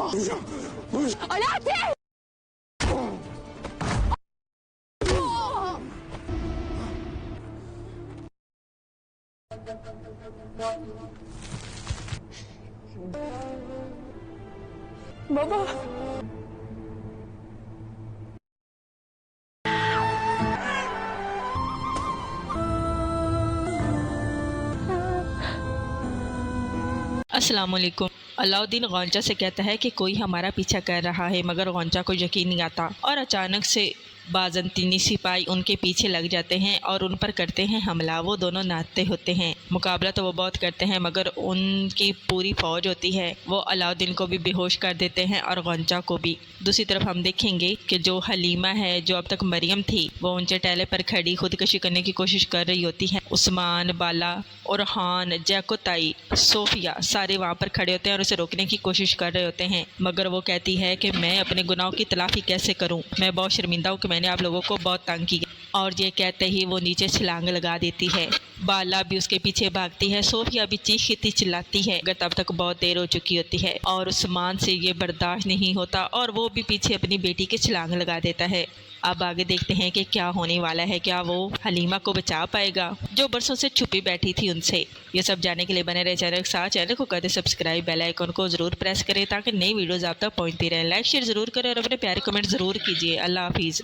Alaaddin! बाबा अस्सलाम वालेकुम। अलाउद्दीन गौंचा से कहता है कि कोई हमारा पीछा कर रहा है, मगर गौंचा को यकीन नहीं आता और अचानक से बाज़ंतीनी सिपाही उनके पीछे लग जाते हैं और उन पर करते हैं हमला। वो दोनों नाचते होते हैं। मुकाबला तो वो बहुत करते हैं, मगर उनकी पूरी फौज होती है वो अलाउद्दीन को भी बेहोश कर देते हैं और गौंचा को भी। दूसरी तरफ हम देखेंगे कि जो हलीमा है, जो अब तक मरियम थी, वो ऊंचे टेले पर खड़ी खुदकशी करने की कोशिश कर रही होती है। उस्मान, बाला, ओरहान, जैकोताई, सोफिया सारे वहाँ पर खड़े होते हैं और उसे रोकने की कोशिश कर रहे होते हैं, मगर वो कहती है कि मैं अपने गुनाहों की तलाफी कैसे करूँ, मैं बहुत शर्मिंदा हूँ कि मैंने आप लोगों को बहुत तंग किया। और ये कहते ही वो नीचे छलांग लगा देती है। बाला भी उसके पीछे भागती है। सोफिया भी चीखती चिल्लाती है, मगर तब तक बहुत देर हो चुकी होती है और उस्मान से ये बर्दाश्त नहीं होता और वो भी पीछे अपनी बेटी के छलांग लगा देता है। अब आगे देखते हैं कि क्या होने वाला है। क्या वो हलीमा को बचा पाएगा जो बरसों से छुपी बैठी थी उनसे? ये सब जानने के लिए बने रहे चैनल के साथ। चैनल को कर दे सब्सक्राइब, बेल आइकन को जरूर प्रेस करें ताकि नई वीडियोस आप तक पहुंचती रहे। लाइक शेयर जरूर करें और अपने प्यारे कमेंट जरूर कीजिए। अल्लाह हाफिज़।